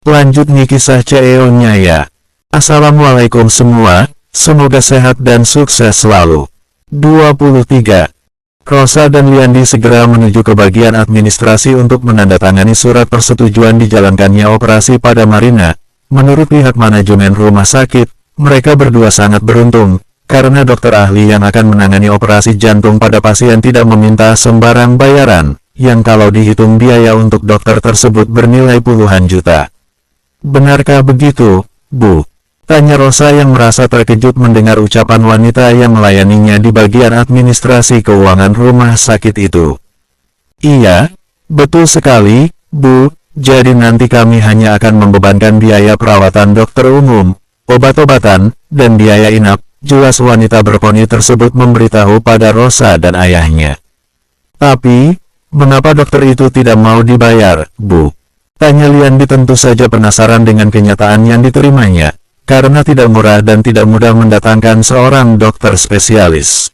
Lanjut nih kisah Chaeon-nya ya. Assalamualaikum semua, semoga sehat dan sukses selalu. 23. Rosa dan Liandi segera menuju ke bagian administrasi untuk menandatangani surat persetujuan dijalankannya operasi pada Marina. Menurut pihak manajemen rumah sakit, mereka berdua sangat beruntung, karena dokter ahli yang akan menangani operasi jantung pada pasien tidak meminta sembarang bayaran, yang kalau dihitung biaya untuk dokter tersebut bernilai puluhan juta. Benarkah begitu, Bu? Tanya Rosa yang merasa terkejut mendengar ucapan wanita yang melayaninya di bagian administrasi keuangan rumah sakit itu. Iya, betul sekali, Bu. Jadi nanti kami hanya akan membebankan biaya perawatan dokter umum, obat-obatan, dan biaya inap, jelas wanita berponi tersebut memberitahu pada Rosa dan ayahnya. Tapi, mengapa dokter itu tidak mau dibayar, Bu? Tanya Liandi tentu saja penasaran dengan kenyataan yang diterimanya, karena tidak murah dan tidak mudah mendatangkan seorang dokter spesialis.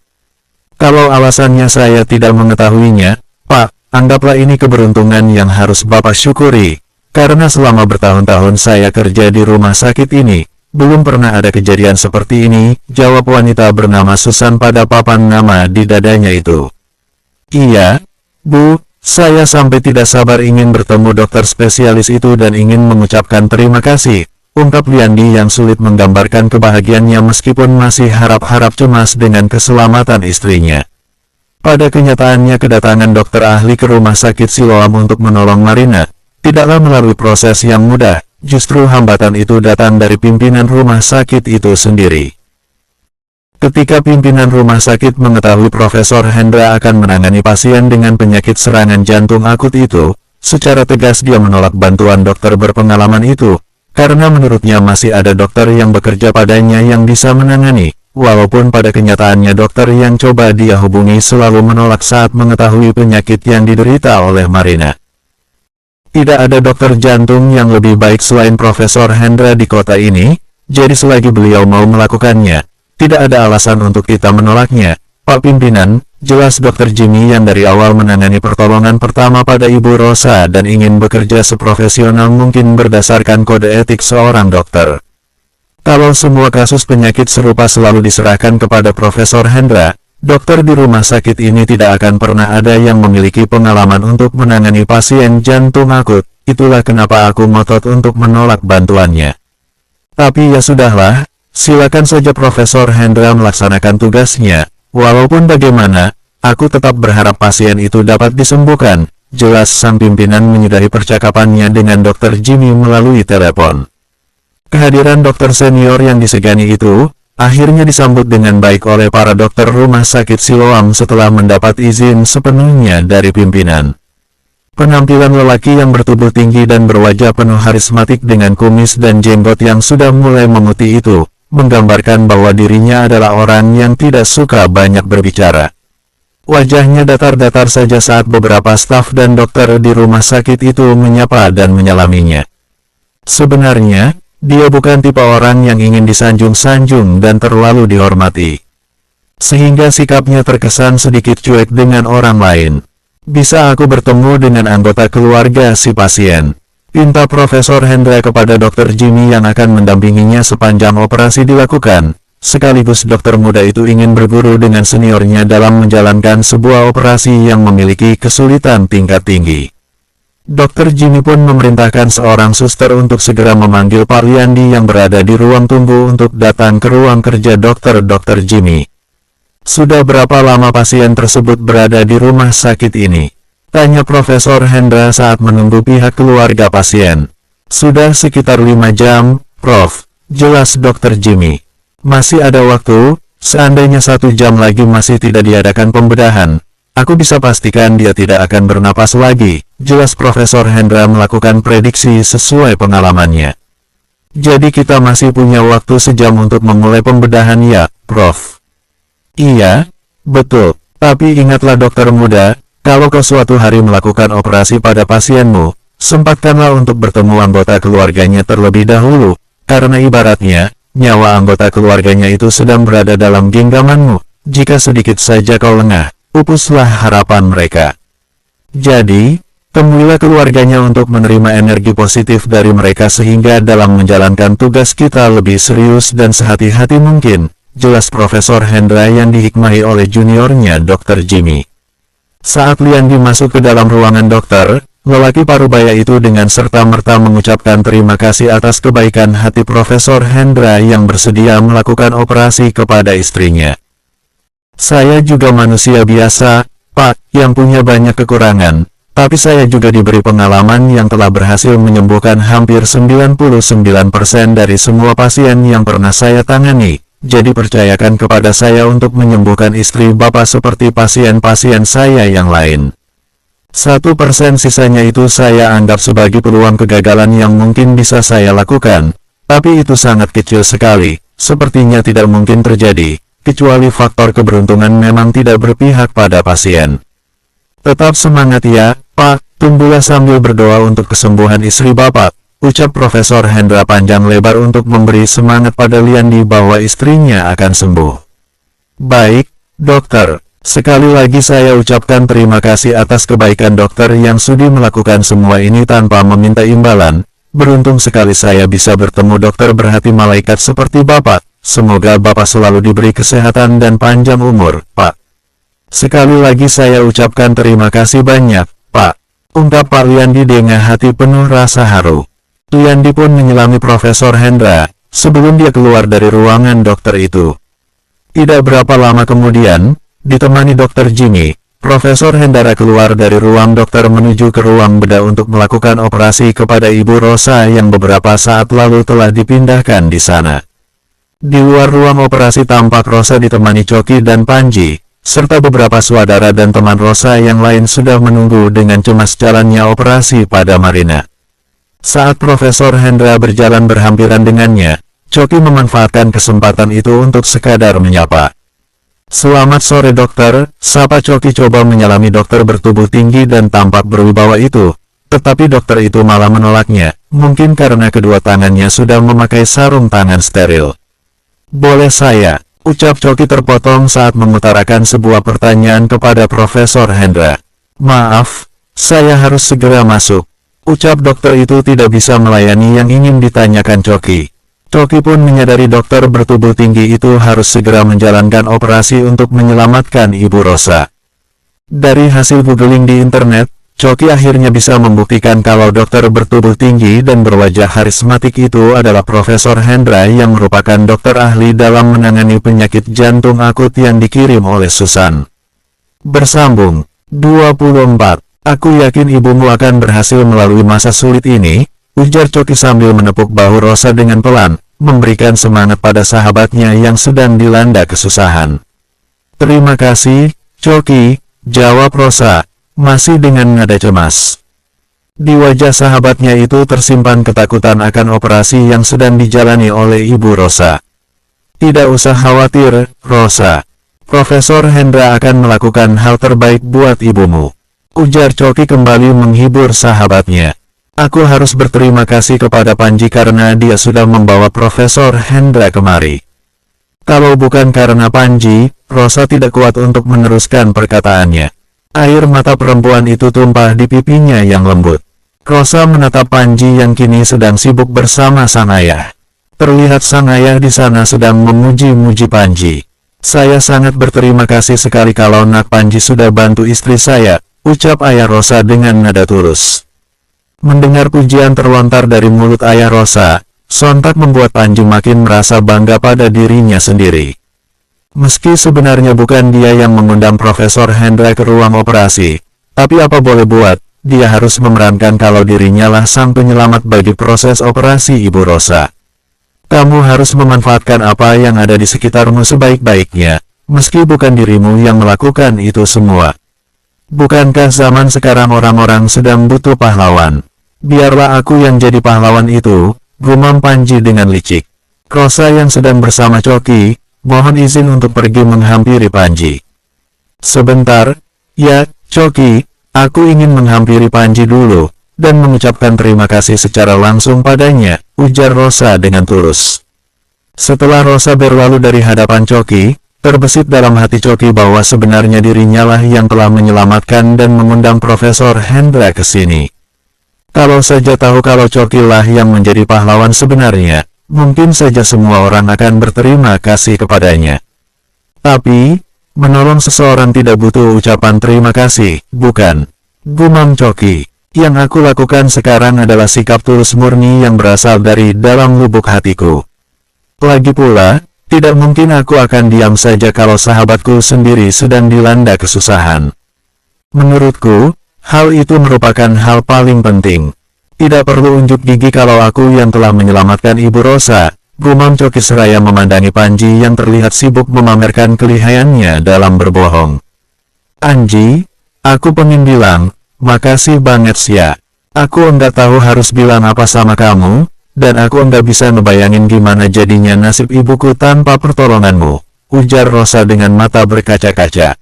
Kalau alasannya saya tidak mengetahuinya, Pak, anggaplah ini keberuntungan yang harus Bapak syukuri, karena selama bertahun-tahun saya kerja di rumah sakit ini, belum pernah ada kejadian seperti ini, jawab wanita bernama Susan pada papan nama di dadanya itu. Iya, Bu. Saya sampai tidak sabar ingin bertemu dokter spesialis itu dan ingin mengucapkan terima kasih, ungkap Liandi yang sulit menggambarkan kebahagiaannya meskipun masih harap-harap cemas dengan keselamatan istrinya. Pada kenyataannya kedatangan dokter ahli ke rumah sakit Siloam untuk menolong Marina, tidaklah melalui proses yang mudah, justru hambatan itu datang dari pimpinan rumah sakit itu sendiri. Ketika pimpinan rumah sakit mengetahui Profesor Hendra akan menangani pasien dengan penyakit serangan jantung akut itu, secara tegas dia menolak bantuan dokter berpengalaman itu, karena menurutnya masih ada dokter yang bekerja padanya yang bisa menangani, walaupun pada kenyataannya dokter yang coba dia hubungi selalu menolak saat mengetahui penyakit yang diderita oleh Marina. Tidak ada dokter jantung yang lebih baik selain Profesor Hendra di kota ini, jadi selagi beliau mau melakukannya, tidak ada alasan untuk kita menolaknya, Pak Pimpinan. Jelas Dr. Jimmy yang dari awal menangani pertolongan pertama pada Ibu Rosa dan ingin bekerja seprofesional mungkin berdasarkan kode etik seorang dokter. Kalau semua kasus penyakit serupa selalu diserahkan kepada Profesor Hendra, dokter di rumah sakit ini tidak akan pernah ada yang memiliki pengalaman untuk menangani pasien jantung akut. Itulah kenapa aku ngotot untuk menolak bantuannya. Tapi ya sudahlah. Silakan saja Profesor Hendra melaksanakan tugasnya, walaupun bagaimana, aku tetap berharap pasien itu dapat disembuhkan, jelas sang pimpinan menyudahi percakapannya dengan Dr. Jimmy melalui telepon. Kehadiran dokter senior yang disegani itu, akhirnya disambut dengan baik oleh para dokter rumah sakit Siloam setelah mendapat izin sepenuhnya dari pimpinan. Penampilan lelaki yang bertubuh tinggi dan berwajah penuh karismatik dengan kumis dan jenggot yang sudah mulai memutih itu, menggambarkan bahwa dirinya adalah orang yang tidak suka banyak berbicara. Wajahnya datar-datar saja saat beberapa staf dan dokter di rumah sakit itu menyapa dan menyalaminya. Sebenarnya, dia bukan tipe orang yang ingin disanjung-sanjung dan terlalu dihormati. Sehingga sikapnya terkesan sedikit cuek dengan orang lain. Bisa aku bertemu dengan anggota keluarga si pasien? Pinta Profesor Hendra kepada Dr. Jimmy yang akan mendampinginya sepanjang operasi dilakukan, sekaligus dokter muda itu ingin berguru dengan seniornya dalam menjalankan sebuah operasi yang memiliki kesulitan tingkat tinggi. Dr. Jimmy pun memerintahkan seorang suster untuk segera memanggil Pak Liandi yang berada di ruang tunggu untuk datang ke ruang kerja Dr. Jimmy. Sudah berapa lama pasien tersebut berada di rumah sakit ini? Tanya Profesor Hendra saat menunggu pihak keluarga pasien. Sudah sekitar 5 jam, Prof. Jelas Dr. Jimmy. Masih ada waktu, seandainya 1 jam lagi masih tidak diadakan pembedahan, aku bisa pastikan dia tidak akan bernapas lagi. Jelas Profesor Hendra melakukan prediksi sesuai pengalamannya. Jadi kita masih punya waktu sejam untuk memulai pembedahan ya, Prof. Iya, betul. Tapi ingatlah dokter muda, kalau kau suatu hari melakukan operasi pada pasienmu, sempatkanlah untuk bertemu anggota keluarganya terlebih dahulu, karena ibaratnya, nyawa anggota keluarganya itu sedang berada dalam genggamanmu. Jika sedikit saja kau lengah, pupuslah harapan mereka. Jadi, Temuilah keluarganya untuk menerima energi positif dari mereka sehingga dalam menjalankan tugas kita lebih serius dan sehati-hati mungkin, jelas Profesor Hendra yang dihikmahi oleh juniornya Dr. Jimmy. Saat Liandi masuk ke dalam ruangan dokter, lelaki parubaya itu dengan serta-merta mengucapkan terima kasih atas kebaikan hati Profesor Hendra yang bersedia melakukan operasi kepada istrinya. Saya juga manusia biasa, Pak, yang punya banyak kekurangan. Tapi saya juga diberi pengalaman yang telah berhasil menyembuhkan hampir 99% dari semua pasien yang pernah saya tangani. Jadi percayakan kepada saya untuk menyembuhkan istri Bapak seperti pasien-pasien saya yang lain. 1% sisanya itu saya anggap sebagai peluang kegagalan yang mungkin bisa saya lakukan. Tapi itu sangat kecil sekali, sepertinya tidak mungkin terjadi, kecuali faktor keberuntungan memang tidak berpihak pada pasien. Tetap semangat ya, Pak, tunggulah sambil berdoa untuk kesembuhan istri Bapak, ucap Profesor Hendra panjang lebar untuk memberi semangat pada Liandi bahwa istrinya akan sembuh. Baik, dokter, sekali lagi saya ucapkan terima kasih atas kebaikan dokter yang sudi melakukan semua ini tanpa meminta imbalan. Beruntung sekali saya bisa bertemu dokter berhati malaikat seperti Bapak, semoga Bapak selalu diberi kesehatan dan panjang umur, Pak. Sekali lagi saya ucapkan terima kasih banyak, Pak, ungkap Pak Liandi dengan hati penuh rasa haru. Liandi pun menyelami Profesor Hendra, sebelum dia keluar dari ruangan dokter itu. Tidak berapa lama kemudian, ditemani Dr. Jimmy, Profesor Hendra keluar dari ruang dokter menuju ke ruang bedah untuk melakukan operasi kepada Ibu Rosa yang beberapa saat lalu telah dipindahkan di sana. Di luar ruang operasi tampak Rosa ditemani Coki dan Panji, serta beberapa saudara dan teman Rosa yang lain sudah menunggu dengan cemas jalannya operasi pada Marina. Saat Profesor Hendra berjalan berhampiran dengannya, Coki memanfaatkan kesempatan itu untuk sekadar menyapa. Selamat sore dokter, sapa Coki coba menyalami dokter bertubuh tinggi dan tampak berwibawa itu, tetapi dokter itu malah menolaknya, mungkin karena kedua tangannya sudah memakai sarung tangan steril. Boleh saya? Ucap Coki terpotong saat mengutarakan sebuah pertanyaan kepada Profesor Hendra. Maaf, saya harus segera masuk. Ucap dokter itu tidak bisa melayani yang ingin ditanyakan Coki. Coki pun menyadari dokter bertubuh tinggi itu harus segera menjalankan operasi untuk menyelamatkan Ibu Rosa. Dari hasil googling di internet, Coki akhirnya bisa membuktikan kalau dokter bertubuh tinggi dan berwajah karismatik itu adalah Profesor Hendra yang merupakan dokter ahli dalam menangani penyakit jantung akut yang dikirim oleh Susan. Bersambung 24. Aku yakin ibumu akan berhasil melalui masa sulit ini, ujar Coki sambil menepuk bahu Rosa dengan pelan, memberikan semangat pada sahabatnya yang sedang dilanda kesusahan. Terima kasih, Coki, jawab Rosa, masih dengan nada cemas. Di wajah sahabatnya itu tersimpan ketakutan akan operasi yang sedang dijalani oleh Ibu Rosa. Tidak usah khawatir, Rosa. Profesor Hendra akan melakukan hal terbaik buat ibumu. Ujar Coki kembali menghibur sahabatnya. Aku harus berterima kasih kepada Panji karena dia sudah membawa Profesor Hendra kemari. Kalau bukan karena Panji, Rosa tidak kuat untuk meneruskan perkataannya. Air mata perempuan itu tumpah di pipinya yang lembut. Rosa menatap Panji yang kini sedang sibuk bersama sang ayah. Terlihat sang ayah di sana sedang memuji-muji Panji. Saya sangat berterima kasih sekali kalau Nak Panji sudah bantu istri saya, ucap ayah Rosa dengan nada tulus. Mendengar pujian terlontar dari mulut ayah Rosa, sontak membuat Panji makin merasa bangga pada dirinya sendiri. Meski sebenarnya bukan dia yang mengundang Profesor Hendra ke ruang operasi, tapi apa boleh buat, dia harus memerankan kalau dirinya lah sang penyelamat bagi proses operasi Ibu Rosa. Kamu harus memanfaatkan apa yang ada di sekitarmu sebaik-baiknya, meski bukan dirimu yang melakukan itu semua. Bukankah zaman sekarang orang-orang sedang butuh pahlawan? Biarlah aku yang jadi pahlawan itu, gumam Panji dengan licik. Rosa yang sedang bersama Coki, mohon izin untuk pergi menghampiri Panji. Sebentar, ya, Coki, aku ingin menghampiri Panji dulu, dan mengucapkan terima kasih secara langsung padanya, ujar Rosa dengan tulus. Setelah Rosa berlalu dari hadapan Coki, Terbesit dalam hati Choki bahwa sebenarnya dirinya lah yang telah menyelamatkan dan mengundang Profesor Hendra ke sini. Kalau saja tahu kalau Choki lah yang menjadi pahlawan sebenarnya, mungkin saja semua orang akan berterima kasih kepadanya. Tapi, menolong seseorang tidak butuh ucapan terima kasih, bukan? Gumam Choki. Yang aku lakukan sekarang adalah sikap tulus murni yang berasal dari dalam lubuk hatiku. Lagi pula, tidak mungkin aku akan diam saja kalau sahabatku sendiri sedang dilanda kesusahan. Menurutku, hal itu merupakan hal paling penting. Tidak perlu unjuk gigi kalau aku yang telah menyelamatkan Ibu Rosa, gumam Choki seraya memandangi Panji yang terlihat sibuk memamerkan kelihayannya dalam berbohong. Anji, aku pengen bilang, makasih banget ya. Aku enggak tahu harus bilang apa sama kamu, dan aku enggak bisa ngebayangin gimana jadinya nasib ibuku tanpa pertolonganmu, ujar Rosa dengan mata berkaca-kaca.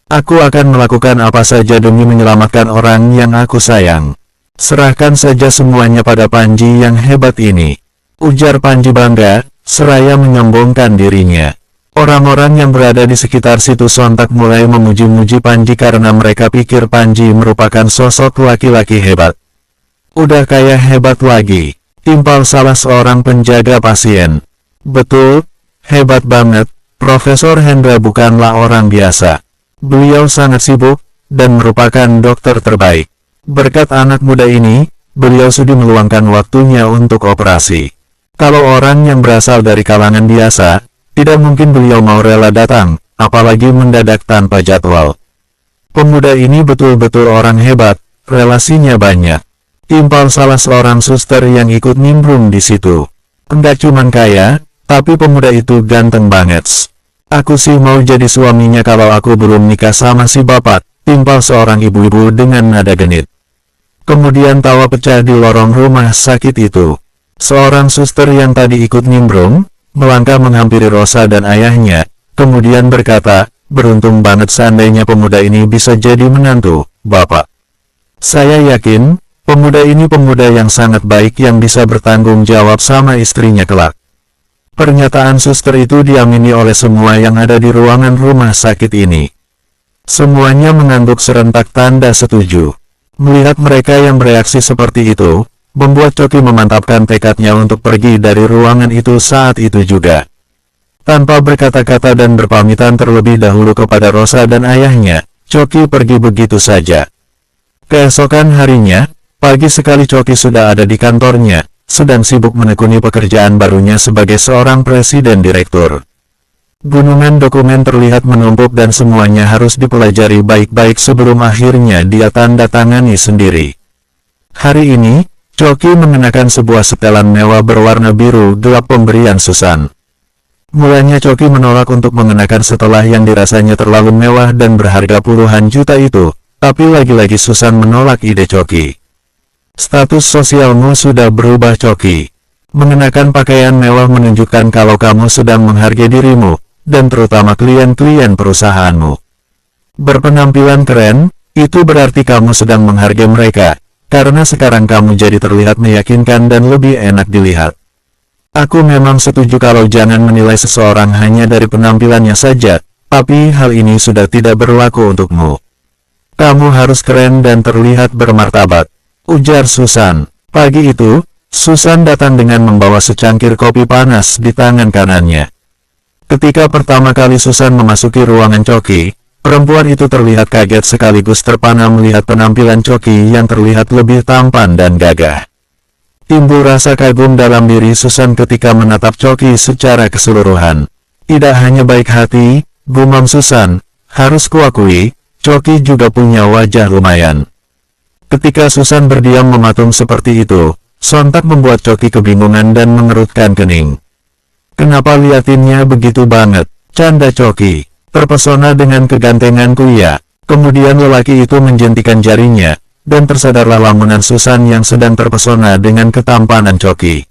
Aku akan melakukan apa saja demi menyelamatkan orang yang aku sayang. Serahkan saja semuanya pada Panji yang hebat ini, ujar Panji bangga, seraya menyombongkan dirinya. Orang-orang yang berada di sekitar situ sontak mulai memuji-muji Panji karena mereka pikir Panji merupakan sosok laki-laki hebat. Udah kayak hebat lagi, timpal salah seorang penjaga pasien. Betul, hebat banget, Profesor Hendra bukanlah orang biasa. Beliau sangat sibuk, dan merupakan dokter terbaik. Berkat anak muda ini, beliau sudi meluangkan waktunya untuk operasi. Kalau orang yang berasal dari kalangan biasa, tidak mungkin beliau mau rela datang, apalagi mendadak tanpa jadwal. Pemuda ini betul-betul orang hebat, relasinya banyak. Timpal salah seorang suster yang ikut nimbrung di situ. Enggak cuman kaya, tapi pemuda itu ganteng banget. Aku sih mau jadi suaminya kalau aku belum nikah sama si bapak, timpal seorang ibu-ibu dengan nada genit. Kemudian tawa pecah di lorong rumah sakit itu. Seorang suster yang tadi ikut nimbrung, melangkah menghampiri Rosa dan ayahnya, kemudian berkata, beruntung banget seandainya pemuda ini bisa jadi menantu, Bapak. Saya yakin, pemuda ini pemuda yang sangat baik yang bisa bertanggung jawab sama istrinya kelak. Pernyataan suster itu diamini oleh semua yang ada di ruangan rumah sakit ini. Semuanya mengangguk serentak tanda setuju. Melihat mereka yang bereaksi seperti itu, membuat Choki memantapkan tekadnya untuk pergi dari ruangan itu saat itu juga. Tanpa berkata-kata dan berpamitan terlebih dahulu kepada Rosa dan ayahnya, Choki pergi begitu saja. Keesokan harinya, pagi sekali Choki sudah ada di kantornya, sedang sibuk menekuni pekerjaan barunya sebagai seorang presiden direktur. Gunungan dokumen terlihat menumpuk dan semuanya harus dipelajari baik-baik sebelum akhirnya dia tanda tangani sendiri. Hari ini, Choki mengenakan sebuah setelan mewah berwarna biru gelap pemberian Susan. Mulanya Choki menolak untuk mengenakan setelah yang dirasanya terlalu mewah dan berharga puluhan juta itu, tapi lagi-lagi Susan menolak ide Choki. Status sosialmu sudah berubah Choki. Mengenakan pakaian mewah menunjukkan kalau kamu sedang menghargai dirimu, dan terutama klien-klien perusahaanmu. Berpenampilan keren, itu berarti kamu sedang menghargai mereka, karena sekarang kamu jadi terlihat meyakinkan dan lebih enak dilihat. Aku memang setuju kalau jangan menilai seseorang hanya dari penampilannya saja, tapi hal ini sudah tidak berlaku untukmu. Kamu harus keren dan terlihat bermartabat, ujar Susan. Pagi itu, Susan datang dengan membawa secangkir kopi panas di tangan kanannya. Ketika pertama kali Susan memasuki ruangan Choki, perempuan itu terlihat kaget sekaligus terpana melihat penampilan Choki yang terlihat lebih tampan dan gagah. Timbul rasa kagum dalam diri Susan ketika menatap Choki secara keseluruhan. Tidak hanya baik hati, gumam Susan, harus kuakui, Choki juga punya wajah lumayan. Ketika Susan berdiam mematung seperti itu, sontak membuat Choki kebingungan dan mengerutkan kening. Kenapa liatinnya begitu banget? Canda Choki. Terpesona dengan kegantenganku ya. Kemudian lelaki itu menjentikan jarinya, dan tersadarlah lamunan Susan yang sedang terpesona dengan ketampanan Choki.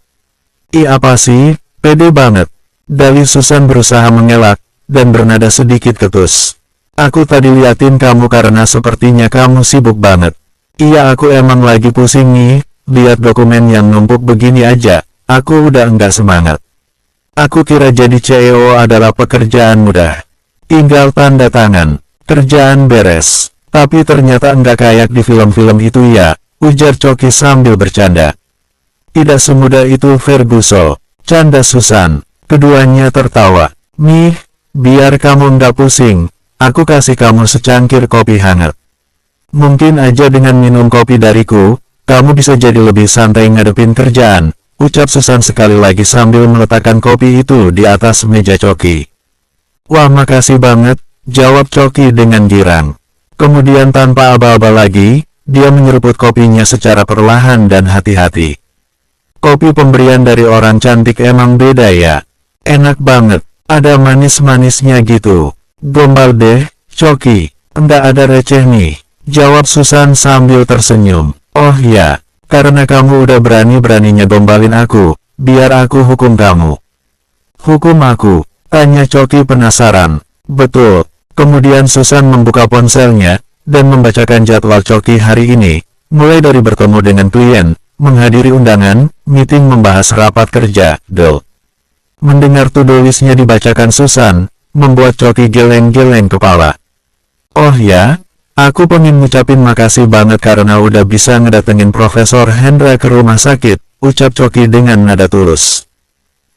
Apa sih? Pede banget. Dalih Susan berusaha mengelak, dan bernada sedikit ketus. Aku tadi liatin kamu karena sepertinya kamu sibuk banget. Iya aku emang lagi pusing nih, lihat dokumen yang numpuk begini aja, aku udah enggak semangat. Aku kira jadi CEO adalah pekerjaan mudah. Tinggal tanda tangan, kerjaan beres. Tapi ternyata enggak kayak di film-film itu ya, ujar Choki sambil bercanda. Tidak semudah itu Ferguson, canda Susan. Keduanya tertawa. Mih, biar kamu enggak pusing, aku kasih kamu secangkir kopi hangat. Mungkin aja dengan minum kopi dariku, kamu bisa jadi lebih santai ngadepin kerjaan, ucap Susan sekali lagi sambil meletakkan kopi itu di atas meja Choki. Wah, makasih banget, jawab Choki dengan girang. Kemudian tanpa aba-aba lagi, dia menyeruput kopinya secara perlahan dan hati-hati. Kopi pemberian dari orang cantik emang beda ya. Enak banget, ada manis-manisnya gitu. Gombal deh, Choki, enggak ada receh nih, jawab Susan sambil tersenyum. Oh ya, karena kamu udah berani-beraninya gombalin aku, biar aku hukum kamu. Hukum aku? Tanya Choki penasaran. Betul. Kemudian Susan membuka ponselnya, dan membacakan jadwal Choki hari ini, mulai dari bertemu dengan klien, menghadiri undangan, meeting membahas rapat kerja, deal. Mendengar to-do list-nya dibacakan Susan, membuat Choki geleng-geleng kepala. Oh ya, aku pengen ngucapin makasih banget karena udah bisa ngedatengin Profesor Hendra ke rumah sakit, ucap Choki dengan nada tulus.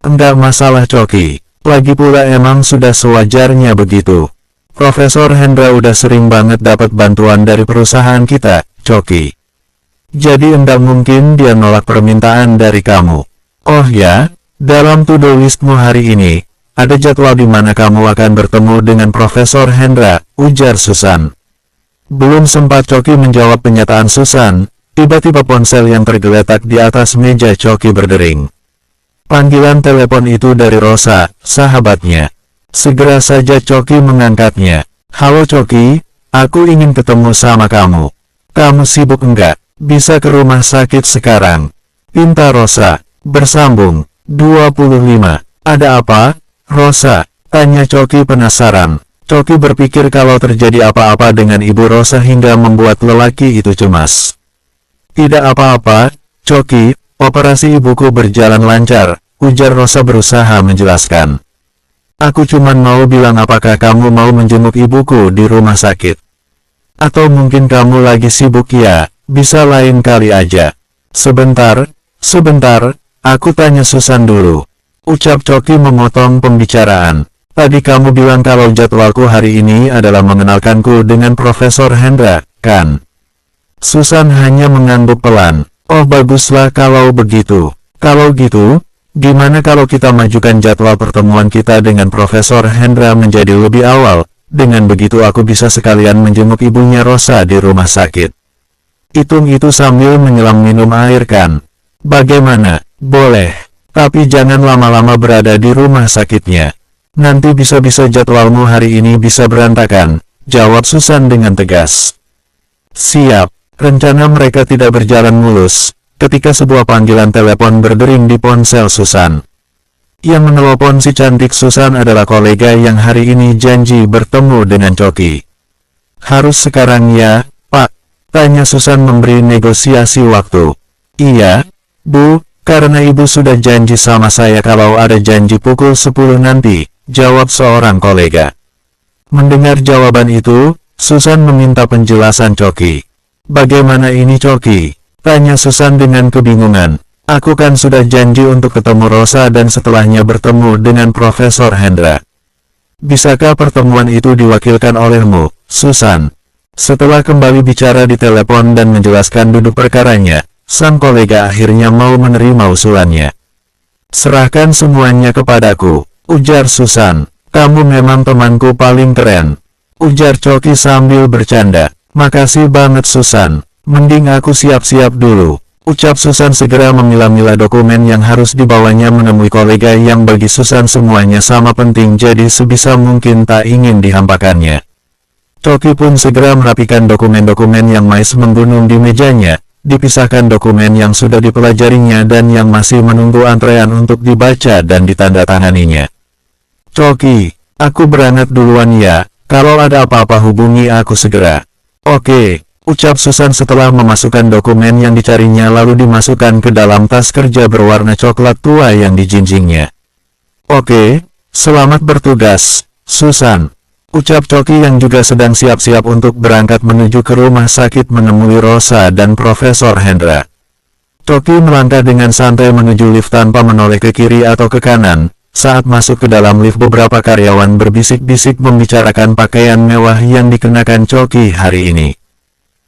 Enggak masalah Choki, lagi pula emang sudah sewajarnya begitu. Profesor Hendra udah sering banget dapat bantuan dari perusahaan kita, Choki. Jadi enggak mungkin dia nolak permintaan dari kamu. Oh ya, dalam to-do listmu hari ini, ada jadwal di mana kamu akan bertemu dengan Profesor Hendra, ujar Susan. Belum sempat Choki menjawab penyataan Susan, tiba-tiba ponsel yang tergeletak di atas meja Choki berdering. Panggilan telepon itu dari Rosa, sahabatnya. Segera saja Choki mengangkatnya. Halo Choki, aku ingin ketemu sama kamu. Kamu sibuk enggak? Bisa ke rumah sakit sekarang? Pinta Rosa. Bersambung. 25. Ada apa, Rosa? Tanya Choki penasaran. Choki berpikir kalau terjadi apa-apa dengan Ibu Rosa hingga membuat lelaki itu cemas. Tidak apa-apa, Choki, operasi ibuku berjalan lancar, ujar Rosa berusaha menjelaskan. Aku cuman mau bilang apakah kamu mau menjenguk ibuku di rumah sakit? Atau mungkin kamu lagi sibuk ya, bisa lain kali aja. Sebentar, aku tanya Susan dulu. Ucap Choki memotong pembicaraan. Tadi kamu bilang kalau jadwalku hari ini adalah mengenalkanku dengan Profesor Hendra, kan? Susan hanya mengangguk pelan. Oh baguslah kalau begitu. Kalau gitu, gimana kalau kita majukan jadwal pertemuan kita dengan Profesor Hendra menjadi lebih awal? Dengan begitu aku bisa sekalian menjenguk ibunya Rosa di rumah sakit. Hitung itu sambil menyelam minum air kan? Bagaimana? Boleh. Tapi jangan lama-lama berada di rumah sakitnya. Nanti bisa-bisa jadwalmu hari ini bisa berantakan, jawab Susan dengan tegas. Siap. Rencana mereka tidak berjalan mulus ketika sebuah panggilan telepon berdering di ponsel Susan. Yang menelepon si cantik Susan adalah kolega yang hari ini janji bertemu dengan Choki. Harus sekarang ya, Pak? Tanya Susan memberi negosiasi waktu. Iya, Bu, karena Ibu sudah janji sama saya kalau ada janji pukul 10 nanti, jawab seorang kolega. Mendengar jawaban itu, Susan meminta penjelasan Choki. Bagaimana ini Choki? Tanya Susan dengan kebingungan. Aku kan sudah janji untuk ketemu Rosa dan setelahnya bertemu dengan Profesor Hendra. Bisakah pertemuan itu diwakilkan olehmu, Susan? Setelah kembali bicara di telepon dan menjelaskan duduk perkaranya, sang kolega akhirnya mau menerima usulannya. Serahkan semuanya kepadaku, ujar Susan. Kamu memang temanku paling keren, ujar Choki sambil bercanda. Makasih banget Susan, mending aku siap-siap dulu. Ucap Susan segera memilah-milah dokumen yang harus dibawanya menemui kolega yang bagi Susan semuanya sama penting jadi sebisa mungkin tak ingin dihampakannya. Choki pun segera merapikan dokumen-dokumen yang mais menggunung di mejanya, dipisahkan dokumen yang sudah dipelajarinya dan yang masih menunggu antrean untuk dibaca dan ditandatanganinya. Choki, aku berangkat duluan ya, kalau ada apa-apa hubungi aku segera. Oke. Ucap Susan setelah memasukkan dokumen yang dicarinya lalu dimasukkan ke dalam tas kerja berwarna coklat tua yang dijinjingnya. Oke, selamat bertugas, Susan. Ucap Coki yang juga sedang siap-siap untuk berangkat menuju ke rumah sakit menemui Rosa dan Profesor Hendra. Coki melangkah dengan santai menuju lift tanpa menoleh ke kiri atau ke kanan. Saat masuk ke dalam lift beberapa karyawan berbisik-bisik membicarakan pakaian mewah yang dikenakan Coki hari ini.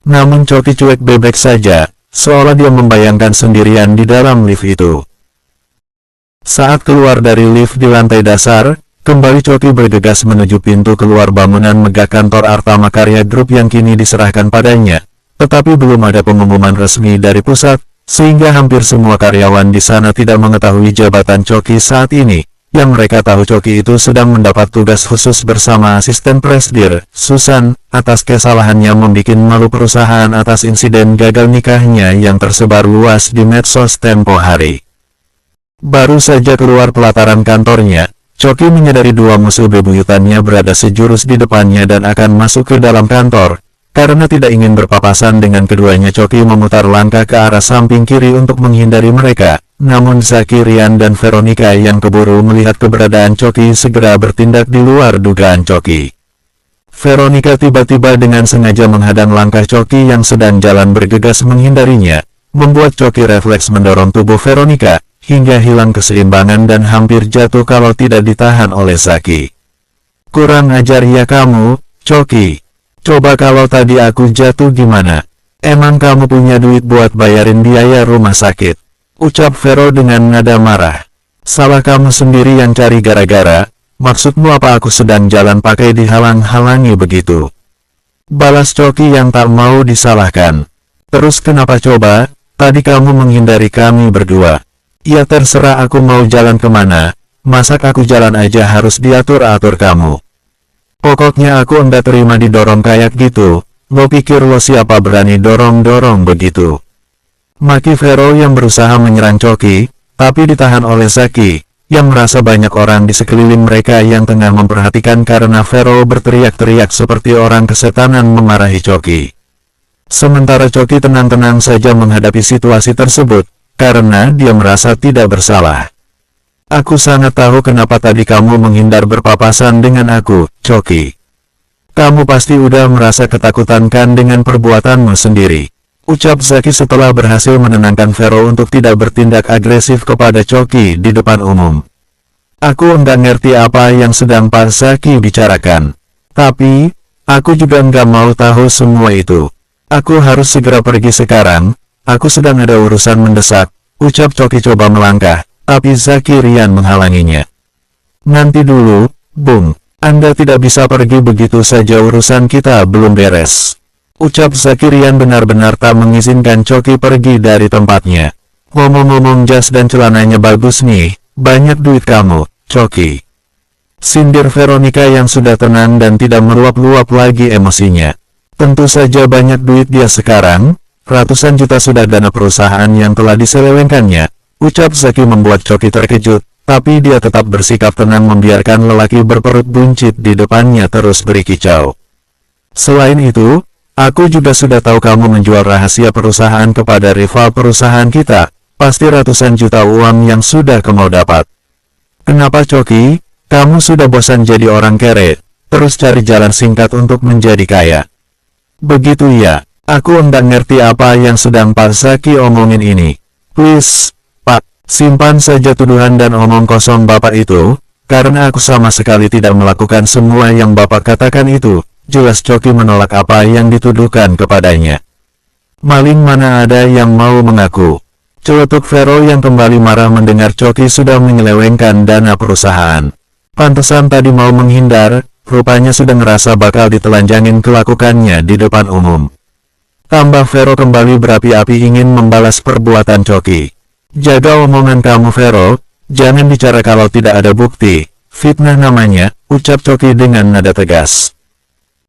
Namun Coki cuek bebek saja, seolah dia membayangkan sendirian di dalam lift itu. Saat keluar dari lift di lantai dasar, kembali Coki bergegas menuju pintu keluar bangunan megah kantor Artama Karya Group yang kini diserahkan padanya. Tetapi belum ada pengumuman resmi dari pusat, sehingga hampir semua karyawan di sana tidak mengetahui jabatan Coki saat ini. Yang mereka tahu Coki itu sedang mendapat tugas khusus bersama asisten presidir, Susan, atas kesalahannya membuat malu perusahaan atas insiden gagal nikahnya yang tersebar luas di medsos tempo hari. Baru saja keluar pelataran kantornya, Coki menyadari dua musuh bebuyutannya berada sejurus di depannya dan akan masuk ke dalam kantor. Karena tidak ingin berpapasan dengan keduanya, Coki memutar langkah ke arah samping kiri untuk menghindari mereka. Namun Zaki, Ryan dan Veronica yang keburu melihat keberadaan Coki segera bertindak di luar dugaan Coki. Veronica tiba-tiba dengan sengaja menghadang langkah Coki yang sedang jalan bergegas menghindarinya, membuat Coki refleks mendorong tubuh Veronica, hingga hilang keseimbangan dan hampir jatuh kalau tidak ditahan oleh Zaki. Kurang ajar ya kamu, Coki. Coba kalau tadi aku jatuh gimana? Emang kamu punya duit buat bayarin biaya rumah sakit? Ucap Vero dengan nada marah. Salah kamu sendiri yang cari gara-gara, maksudmu apa aku sedang jalan pakai dihalang-halangi begitu? Balas Coki yang tak mau disalahkan. Terus kenapa coba, tadi kamu menghindari kami berdua? Ya terserah aku mau jalan kemana, masak aku jalan aja harus diatur-atur kamu. Pokoknya aku enggak terima didorong kayak gitu, lo pikir lo siapa berani dorong-dorong begitu? Maki Vero yang berusaha menyerang Coki, tapi ditahan oleh Zaki, yang merasa banyak orang di sekeliling mereka yang tengah memperhatikan karena Vero berteriak-teriak seperti orang kesetanan memarahi Coki. Sementara Coki tenang-tenang saja menghadapi situasi tersebut, karena dia merasa tidak bersalah. Aku sangat tahu kenapa tadi kamu menghindar berpapasan dengan aku, Coki. Kamu pasti udah merasa ketakutan kan dengan perbuatanmu sendiri. Ucap Zaki setelah berhasil menenangkan Vero untuk tidak bertindak agresif kepada Coki di depan umum. Aku enggak ngerti apa yang sedang Pak Zaki bicarakan. Tapi, aku juga enggak mau tahu semua itu. Aku harus segera pergi sekarang, aku sedang ada urusan mendesak, ucap Coki coba melangkah, tapi Zaki Ryan menghalanginya. Nanti dulu, Bung, Anda tidak bisa pergi begitu saja, urusan kita belum beres. Ucap Zaki Ryan benar-benar tak mengizinkan Coki pergi dari tempatnya. Ngomong-ngomong jas dan celananya bagus nih, banyak duit kamu, Coki. Sindir Veronica yang sudah tenang dan tidak meluap-luap lagi emosinya. Tentu saja banyak duit dia sekarang, ratusan juta sudah dana perusahaan yang telah diselewengkannya. Ucap Zaki membuat Coki terkejut, tapi dia tetap bersikap tenang membiarkan lelaki berperut buncit di depannya terus berkicau. Selain itu, aku juga sudah tahu kamu menjual rahasia perusahaan kepada rival perusahaan kita, pasti ratusan juta uang yang sudah kamu dapat. Kenapa Coki, kamu sudah bosan jadi orang kere, terus cari jalan singkat untuk menjadi kaya? Begitu ya, aku enggak ngerti apa yang sedang Pak Zaki omongin ini. Please, Pak, simpan saja tuduhan dan omong kosong Bapak itu, karena aku sama sekali tidak melakukan semua yang Bapak katakan itu. Jelas Coki menolak apa yang dituduhkan kepadanya. Maling mana ada yang mau mengaku? Celetuk Vero yang kembali marah mendengar Coki sudah menyelewengkan dana perusahaan. Pantesan tadi mau menghindar, rupanya sudah ngerasa bakal ditelanjangin kelakukannya di depan umum. Tambah Vero kembali berapi-api ingin membalas perbuatan Coki. Jaga omongan kamu Vero, jangan bicara kalau tidak ada bukti, fitnah namanya, ucap Coki dengan nada tegas.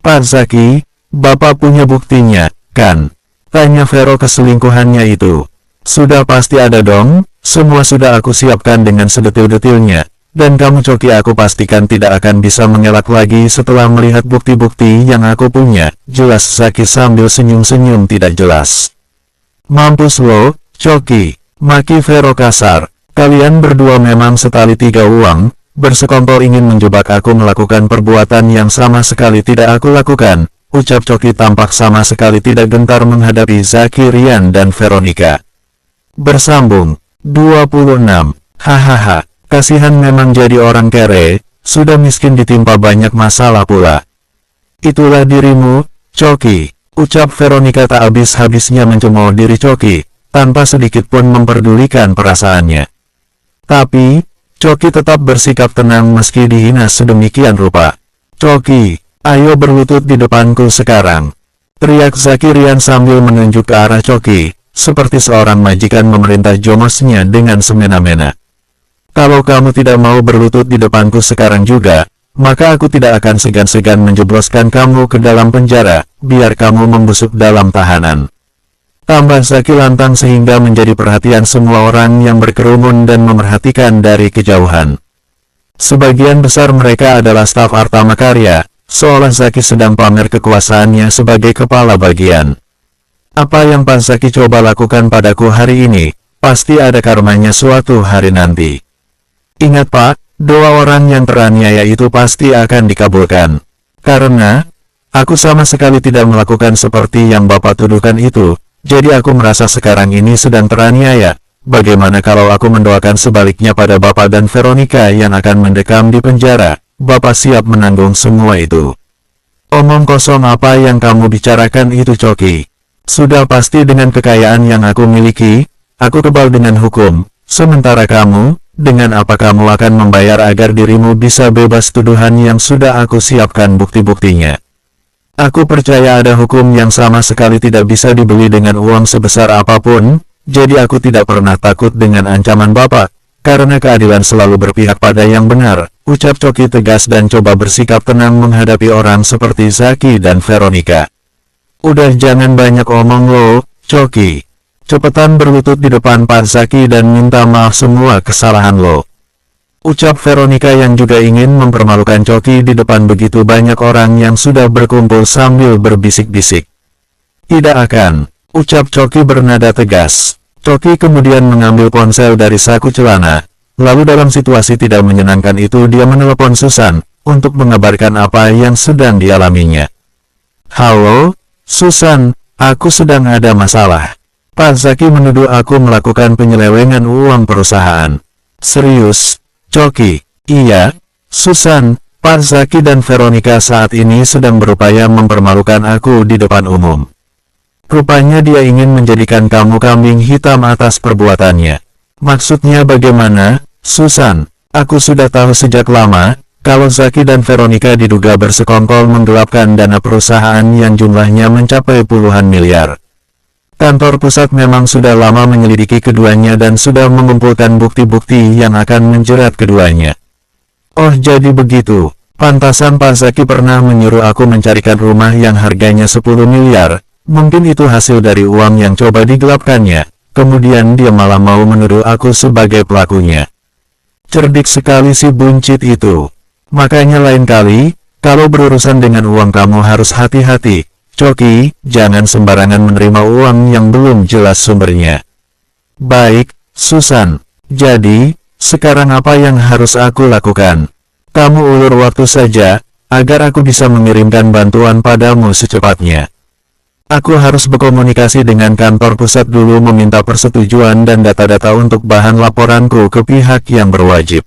Pak Zaki, Bapak punya buktinya, kan? Tanya Vero keselingkuhannya itu. Sudah pasti ada dong, semua sudah aku siapkan dengan sedetil-detilnya. Dan kamu Coki aku pastikan tidak akan bisa mengelak lagi setelah melihat bukti-bukti yang aku punya. Jelas Zaki sambil senyum-senyum tidak jelas. Mampus lo, Coki, maki Vero kasar. Kalian berdua memang setali tiga uang, bersekongkol ingin menjebak aku melakukan perbuatan yang sama sekali tidak aku lakukan, ucap Choki tampak sama sekali tidak gentar menghadapi Zaki, Rian dan Veronica. Bersambung 26. Hahaha, kasihan memang jadi orang kere, sudah miskin ditimpa banyak masalah pula. Itulah dirimu, Choki, ucap Veronica tak habis-habisnya mencemooh diri Choki, tanpa sedikit pun memperdulikan perasaannya. Tapi, Choki tetap bersikap tenang meski dihina sedemikian rupa. Choki, ayo berlutut di depanku sekarang, teriak Zaki Rian sambil menunjuk ke arah Choki, seperti seorang majikan memerintah jomosnya dengan semena-mena. Kalau kamu tidak mau berlutut di depanku sekarang juga, maka aku tidak akan segan-segan menjebloskan kamu ke dalam penjara, biar kamu membusuk dalam tahanan. Tambah Zaki lantang sehingga menjadi perhatian semua orang yang berkerumun dan memerhatikan dari kejauhan. Sebagian besar mereka adalah staf Artama Karya, seolah Zaki sedang pamer kekuasaannya sebagai kepala bagian. Apa yang Pak Zaki coba lakukan padaku hari ini, pasti ada karmanya suatu hari nanti. Ingat Pak, doa orang yang teraniaya itu pasti akan dikabulkan. Karena, aku sama sekali tidak melakukan seperti yang Bapak tuduhkan itu. Jadi aku merasa sekarang ini sedang teraniaya. Bagaimana kalau aku mendoakan sebaliknya pada Bapak dan Veronica yang akan mendekam di penjara? Bapak siap menanggung semua itu. Omong kosong apa yang kamu bicarakan itu, Choki? Sudah pasti dengan kekayaan yang aku miliki, aku kebal dengan hukum. Sementara kamu, dengan apa kamu akan membayar agar dirimu bisa bebas tuduhan yang sudah aku siapkan bukti-buktinya? Aku percaya ada hukum yang sama sekali tidak bisa dibeli dengan uang sebesar apapun, jadi aku tidak pernah takut dengan ancaman Bapak, karena keadilan selalu berpihak pada yang benar, ucap Choki tegas dan coba bersikap tenang menghadapi orang seperti Zaki dan Veronica. Udah jangan banyak omong lo, Choki. Cepetan berlutut di depan Pak Zaki dan minta maaf semua kesalahan lo, ucap Veronica yang juga ingin mempermalukan Choki di depan begitu banyak orang yang sudah berkumpul sambil berbisik-bisik. Tidak akan, ucap Choki bernada tegas. Choki kemudian mengambil ponsel dari saku celana, lalu dalam situasi tidak menyenangkan itu dia menelepon Susan, untuk mengabarkan apa yang sedang dialaminya. Halo, Susan, aku sedang ada masalah. Pak Zaki menuduh aku melakukan penyelewengan uang perusahaan. Serius? Choki, iya, Susan, Pak Zaki dan Veronica saat ini sedang berupaya mempermalukan aku di depan umum. Rupanya dia ingin menjadikan kamu kambing hitam atas perbuatannya. Maksudnya bagaimana, Susan? Aku sudah tahu sejak lama, kalau Zaki dan Veronica diduga bersekongkol menggelapkan dana perusahaan yang jumlahnya mencapai puluhan miliar. Kantor pusat memang sudah lama menyelidiki keduanya dan sudah mengumpulkan bukti-bukti yang akan menjerat keduanya. Oh jadi begitu, pantasan Pak Zaki pernah menyuruh aku mencarikan rumah yang harganya 10 miliar, mungkin itu hasil dari uang yang coba digelapkannya, kemudian dia malah mau menuduh aku sebagai pelakunya. Cerdik sekali si buncit itu. Makanya lain kali, kalau berurusan dengan uang kamu harus hati-hati. Choki, jangan sembarangan menerima uang yang belum jelas sumbernya. Baik, Susan. Jadi, sekarang apa yang harus aku lakukan? Kamu ulur waktu saja, agar aku bisa mengirimkan bantuan padamu secepatnya. Aku harus berkomunikasi dengan kantor pusat dulu meminta persetujuan dan data-data untuk bahan laporanku ke pihak yang berwajib.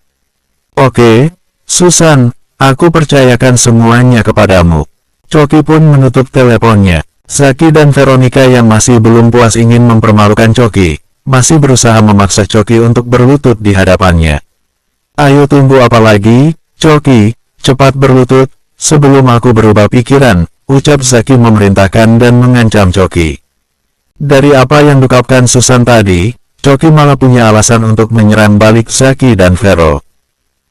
Oke, Susan, aku percayakan semuanya kepadamu. Choki pun menutup teleponnya. Zaki dan Veronica yang masih belum puas ingin mempermalukan Choki, masih berusaha memaksa Choki untuk berlutut di hadapannya. Ayo tunggu apa lagi, Choki, cepat berlutut, sebelum aku berubah pikiran, ucap Zaki memerintahkan dan mengancam Choki. Dari apa yang diungkapkan Susan tadi, Choki malah punya alasan untuk menyerang balik Zaki dan Vero.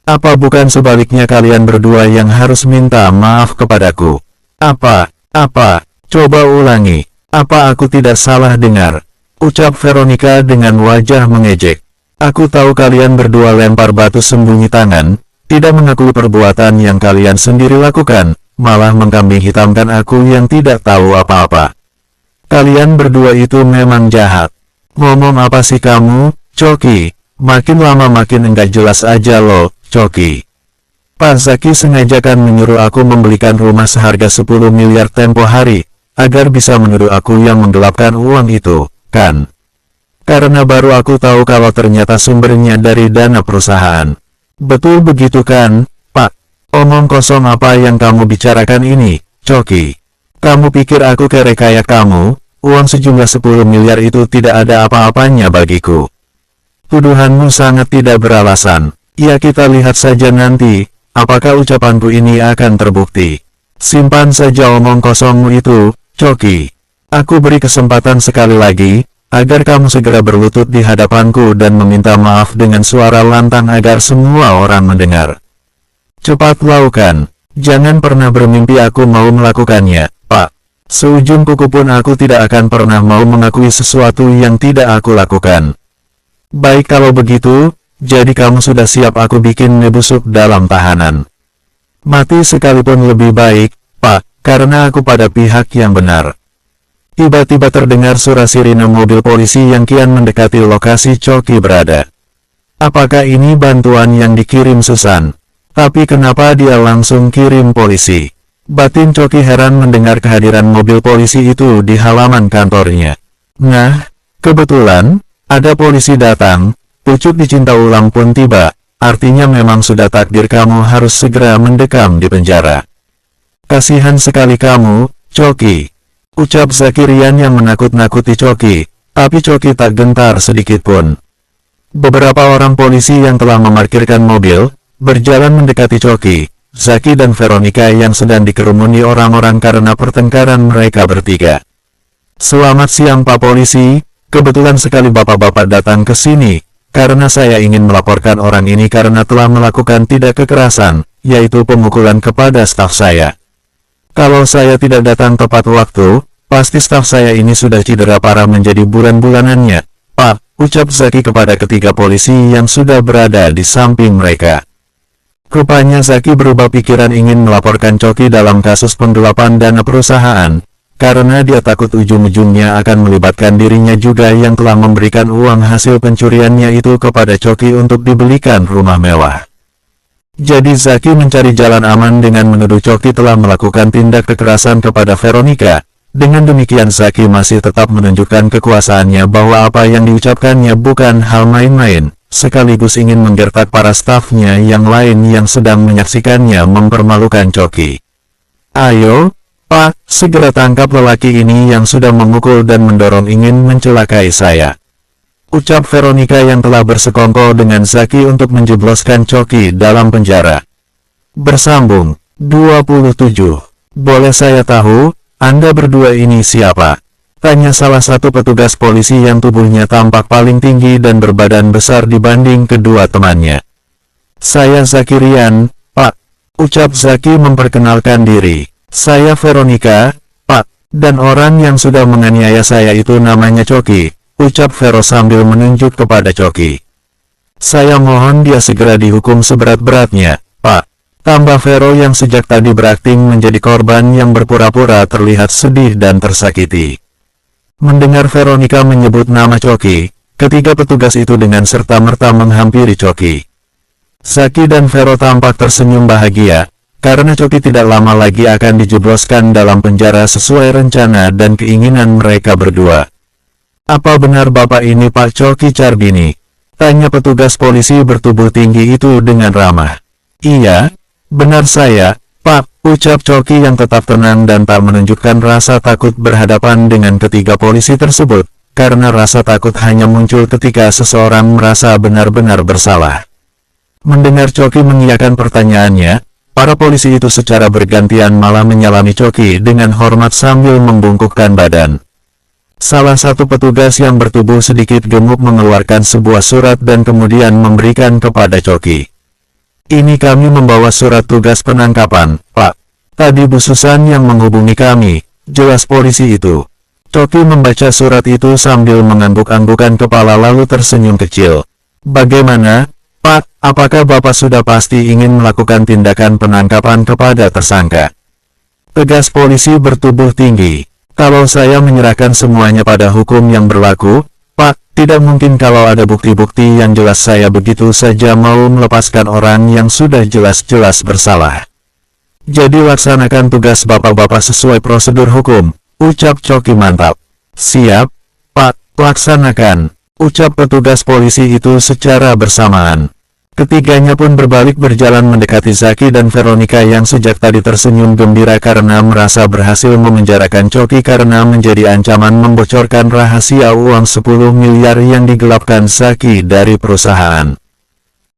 Apa bukan sebaliknya kalian berdua yang harus minta maaf kepadaku? Apa, coba ulangi, apa aku tidak salah dengar? Ucap Veronica dengan wajah mengejek. Aku tahu kalian berdua lempar batu sembunyi tangan, tidak mengakui perbuatan yang kalian sendiri lakukan, malah mengkambing hitamkan aku yang tidak tahu apa-apa. Kalian berdua itu memang jahat. Ngomong apa sih kamu, Choki? Makin lama makin enggak jelas aja lo, Choki. Pak Zaki sengaja kan menyuruh aku membelikan rumah seharga 10 miliar tempo hari, agar bisa menuduh aku yang menggelapkan uang itu, kan? Karena baru aku tahu kalau ternyata sumbernya dari dana perusahaan. Betul begitu kan, Pak? Omong kosong apa yang kamu bicarakan ini, Coki? Kamu pikir aku kere kayak kamu? Uang sejumlah 10 miliar itu tidak ada apa-apanya bagiku. Tuduhanmu sangat tidak beralasan. Ya kita lihat saja nanti, apakah ucapanku ini akan terbukti. Simpan saja omong kosongmu itu, Coki. Aku beri kesempatan sekali lagi, agar kamu segera berlutut di hadapanku dan meminta maaf dengan suara lantang agar semua orang mendengar. Cepat lakukan. Jangan pernah bermimpi aku mau melakukannya, Pak. Seujung kuku pun aku tidak akan pernah mau mengakui sesuatu yang tidak aku lakukan. Baik kalau begitu, jadi kamu sudah siap aku bikin busuk dalam tahanan. Mati sekalipun lebih baik, Pak, karena aku pada pihak yang benar. Tiba-tiba terdengar suara sirine mobil polisi yang kian mendekati lokasi Coki berada. Apakah ini bantuan yang dikirim Susan? Tapi kenapa dia langsung kirim polisi? Batin Coki heran mendengar kehadiran mobil polisi itu di halaman kantornya. Nah, kebetulan, ada polisi datang, pucuk dicinta ulang pun tiba, artinya memang sudah takdir kamu harus segera mendekam di penjara. Kasihan sekali kamu, Coki. Ucap Zakirian yang menakut-nakuti Coki, tapi Coki tak gentar sedikitpun. Beberapa orang polisi yang telah memarkirkan mobil, berjalan mendekati Coki, Zaki dan Veronica yang sedang dikerumuni orang-orang karena pertengkaran mereka bertiga. Selamat siang Pak Polisi, kebetulan sekali bapak-bapak datang ke sini, karena saya ingin melaporkan orang ini karena telah melakukan tindak kekerasan, yaitu pemukulan kepada staf saya. Kalau saya tidak datang tepat waktu, pasti staf saya ini sudah cedera parah menjadi bulan-bulanannya, Pak, ucap Zaki kepada ketiga polisi yang sudah berada di samping mereka. Rupanya Zaki berubah pikiran ingin melaporkan Coki dalam kasus penggelapan dana perusahaan, karena dia takut ujung-ujungnya akan melibatkan dirinya juga yang telah memberikan uang hasil pencuriannya itu kepada Coki untuk dibelikan rumah mewah. Jadi Zaki mencari jalan aman dengan menuduh Coki telah melakukan tindak kekerasan kepada Veronica. Dengan demikian Zaki masih tetap menunjukkan kekuasaannya bahwa apa yang diucapkannya bukan hal main-main, sekaligus ingin menggertak para stafnya yang lain yang sedang menyaksikannya mempermalukan Coki. Ayo, Pak, segera tangkap lelaki ini yang sudah memukul dan mendorong ingin mencelakai saya. Ucap Veronica yang telah bersekongkol dengan Zaki untuk menjebloskan Coki dalam penjara. Bersambung, 27. Boleh saya tahu, Anda berdua ini siapa? Tanya salah satu petugas polisi yang tubuhnya tampak paling tinggi dan berbadan besar dibanding kedua temannya. Saya Zakirian, Pak. Ucap Zaki memperkenalkan diri. Saya Veronica, Pak. Dan orang yang sudah menganiaya saya itu namanya Coki. Ucap Vero sambil menunjuk kepada Coki. Saya mohon dia segera dihukum seberat-beratnya, Pak. Tambah Vero yang sejak tadi berakting menjadi korban yang berpura-pura terlihat sedih dan tersakiti. Mendengar Veronica menyebut nama Coki, ketiga petugas itu dengan serta-merta menghampiri Coki. Zaki dan Vero tampak tersenyum bahagia, karena Coki tidak lama lagi akan dijebloskan dalam penjara sesuai rencana dan keinginan mereka berdua. Apa benar Bapak ini Pak Coki Charbini? Tanya petugas polisi bertubuh tinggi itu dengan ramah. Iya, benar saya, Pak, ucap Coki yang tetap tenang dan tak menunjukkan rasa takut berhadapan dengan ketiga polisi tersebut, karena rasa takut hanya muncul ketika seseorang merasa benar-benar bersalah. Mendengar Coki mengiyakan pertanyaannya, para polisi itu secara bergantian malah menyalami Coki dengan hormat sambil membungkukkan badan. Salah satu petugas yang bertubuh sedikit gemuk mengeluarkan sebuah surat dan kemudian memberikan kepada Coki. Ini kami membawa surat tugas penangkapan, Pak. Tadi Bu Susan yang menghubungi kami, jelas polisi itu. Coki membaca surat itu sambil mengangguk-anggukan kepala lalu tersenyum kecil. Bagaimana, Pak, apakah Bapak sudah pasti ingin melakukan tindakan penangkapan kepada tersangka? Tegas polisi bertubuh tinggi. Kalau saya menyerahkan semuanya pada hukum yang berlaku, Pak, tidak mungkin kalau ada bukti-bukti yang jelas saya begitu saja mau melepaskan orang yang sudah jelas-jelas bersalah. Jadi laksanakan tugas bapak-bapak sesuai prosedur hukum, ucap Coki mantap. Siap, Pak, laksanakan, ucap petugas polisi itu secara bersamaan. Ketiganya pun berbalik berjalan mendekati Zaki dan Veronica yang sejak tadi tersenyum gembira karena merasa berhasil memenjarakan Coki karena menjadi ancaman membocorkan rahasia uang 10 miliar yang digelapkan Zaki dari perusahaan.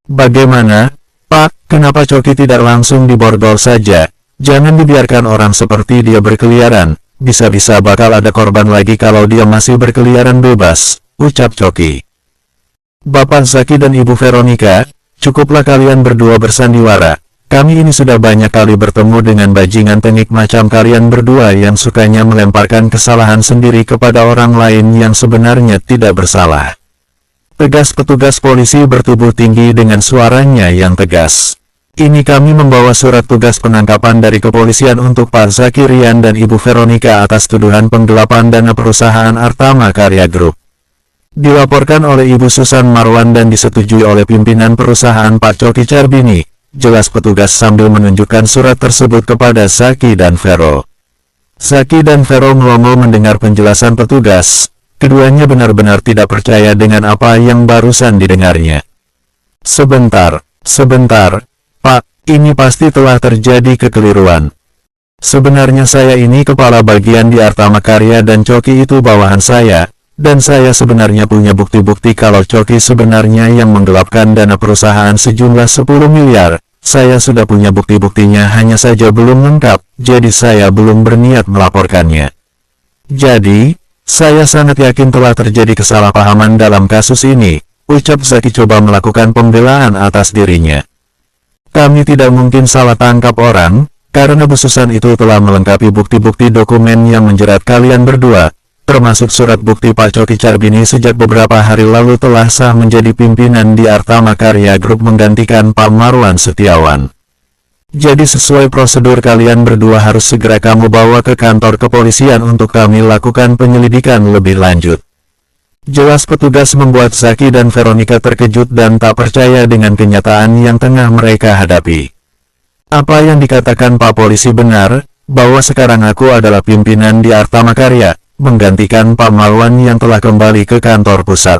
Bagaimana, Pak, kenapa Coki tidak langsung diborgol saja? Jangan dibiarkan orang seperti dia berkeliaran, bisa-bisa bakal ada korban lagi kalau dia masih berkeliaran bebas, ucap Coki. Bapak Zaki dan Ibu Veronica, cukuplah kalian berdua bersandiwara. Kami ini sudah banyak kali bertemu dengan bajingan tengik macam kalian berdua yang sukanya melemparkan kesalahan sendiri kepada orang lain yang sebenarnya tidak bersalah. Tegas petugas polisi bertubuh tinggi dengan suaranya yang tegas. Ini kami membawa surat tugas penangkapan dari kepolisian untuk Pak Zaki Rian dan Ibu Veronica atas tuduhan penggelapan dana perusahaan Artama Karya Group. Dilaporkan oleh Ibu Susan Marwan dan disetujui oleh pimpinan perusahaan Pak Coki Charbini, jelas petugas sambil menunjukkan surat tersebut kepada Zaki dan Vero. Zaki dan Vero melongo mendengar penjelasan petugas, keduanya benar-benar tidak percaya dengan apa yang barusan didengarnya. Sebentar, Pak, ini pasti telah terjadi kekeliruan. Sebenarnya saya ini kepala bagian di Artama Karya dan Coki itu bawahan saya. Dan saya sebenarnya punya bukti-bukti kalau Coki sebenarnya yang menggelapkan dana perusahaan sejumlah 10 miliar. Saya sudah punya bukti-buktinya hanya saja belum lengkap, jadi saya belum berniat melaporkannya. Jadi, saya sangat yakin telah terjadi kesalahpahaman dalam kasus ini, ucap Zaki coba melakukan pembelaan atas dirinya. Kami tidak mungkin salah tangkap orang, karena Bu Susan itu telah melengkapi bukti-bukti dokumen yang menjerat kalian berdua. Termasuk surat bukti Pak Coki Charbini sejak beberapa hari lalu telah sah menjadi pimpinan di Artama Karya Group menggantikan Pak Marwan Setiawan. Jadi sesuai prosedur kalian berdua harus segera kamu bawa ke kantor kepolisian untuk kami lakukan penyelidikan lebih lanjut. Jelas petugas membuat Zaki dan Veronica terkejut dan tak percaya dengan kenyataan yang tengah mereka hadapi. Apa yang dikatakan Pak Polisi benar, bahwa sekarang aku adalah pimpinan di Artama Karya, menggantikan Pak Marwan yang telah kembali ke kantor pusat.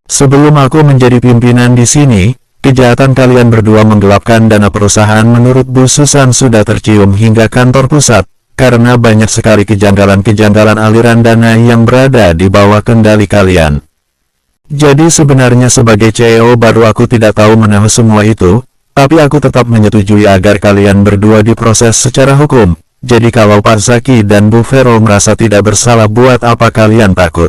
Sebelum aku menjadi pimpinan di sini, kejahatan kalian berdua menggelapkan dana perusahaan menurut Bu Susan sudah tercium hingga kantor pusat, karena banyak sekali kejanggalan-kejanggalan aliran dana yang berada di bawah kendali kalian. Jadi sebenarnya sebagai CEO baru aku tidak tahu menahu semua itu, tapi aku tetap menyetujui agar kalian berdua diproses secara hukum. Jadi kalau Pak Zaki dan Bu Vero merasa tidak bersalah, buat apa kalian takut?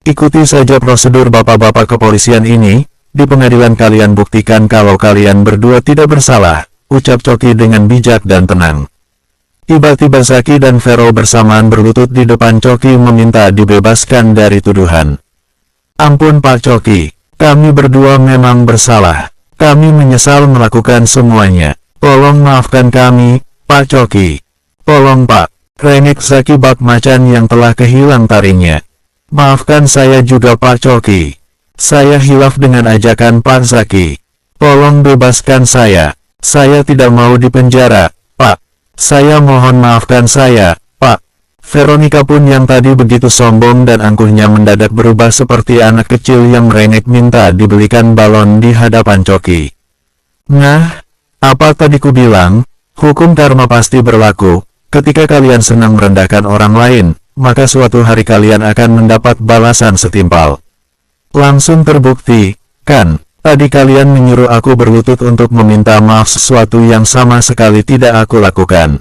Ikuti saja prosedur bapak-bapak kepolisian ini, di pengadilan kalian buktikan kalau kalian berdua tidak bersalah, ucap Coki dengan bijak dan tenang. Tiba-tiba Zaki dan Vero bersamaan berlutut di depan Coki meminta dibebaskan dari tuduhan. Ampun Pak Coki, kami berdua memang bersalah. Kami menyesal melakukan semuanya. Tolong maafkan kami, Pak Coki. Tolong Pak, rengek Zaki bak macan yang telah kehilang taringnya. Maafkan saya juga Pak Coki. Saya hilaf dengan ajakan Pak Zaki. Tolong bebaskan saya. Saya tidak mau dipenjara, Pak. Saya mohon maafkan saya, Pak. Veronica pun yang tadi begitu sombong dan angkuhnya mendadak berubah seperti anak kecil yang merengek minta dibelikan balon di hadapan Coki. Nah, apa tadi ku bilang? Hukum karma pasti berlaku. Ketika kalian senang merendahkan orang lain, maka suatu hari kalian akan mendapat balasan setimpal. Langsung terbukti, kan? Tadi kalian menyuruh aku berlutut untuk meminta maaf sesuatu yang sama sekali tidak aku lakukan.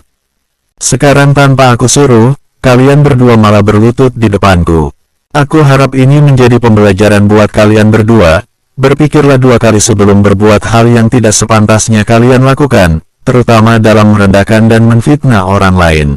Sekarang tanpa aku suruh, kalian berdua malah berlutut di depanku. Aku harap ini menjadi pembelajaran buat kalian berdua. Berpikirlah dua kali sebelum berbuat hal yang tidak sepantasnya kalian lakukan, terutama dalam merendahkan dan menfitnah orang lain.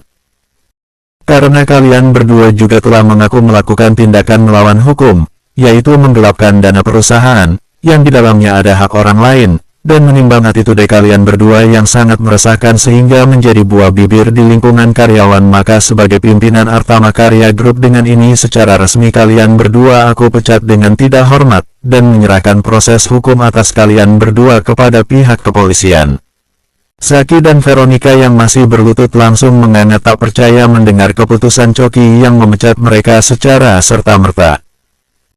Karena kalian berdua juga telah mengaku melakukan tindakan melawan hukum, yaitu menggelapkan dana perusahaan, yang di dalamnya ada hak orang lain, dan menimbang attitude kalian berdua yang sangat meresahkan sehingga menjadi buah bibir di lingkungan karyawan, maka sebagai pimpinan Artama Karya Group dengan ini secara resmi kalian berdua aku pecat dengan tidak hormat, dan menyerahkan proses hukum atas kalian berdua kepada pihak kepolisian. Zaki dan Veronica yang masih berlutut langsung menganggap tak percaya mendengar keputusan Coki yang memecat mereka secara serta-merta.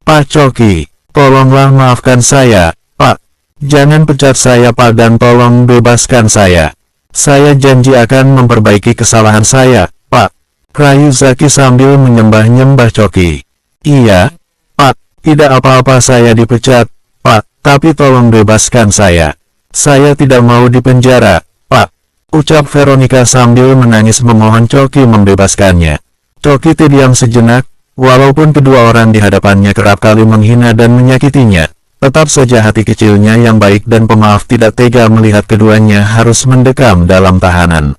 Pak Coki, tolonglah maafkan saya, Pak. Jangan pecat saya Pak, dan tolong bebaskan saya. Saya janji akan memperbaiki kesalahan saya, Pak. Rayu Zaki sambil menyembah-nyembah Coki. Iya, Pak, tidak apa-apa saya dipecat, Pak, tapi tolong bebaskan saya. Saya tidak mau dipenjara, Pak. Ucap Veronica sambil menangis memohon Coki membebaskannya. Coki terdiam sejenak, walaupun kedua orang di hadapannya kerap kali menghina dan menyakitinya. Tetap saja hati kecilnya yang baik dan pemaaf tidak tega melihat keduanya harus mendekam dalam tahanan.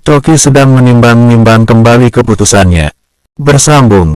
Coki sedang menimbang-nimbang kembali keputusannya. Bersambung.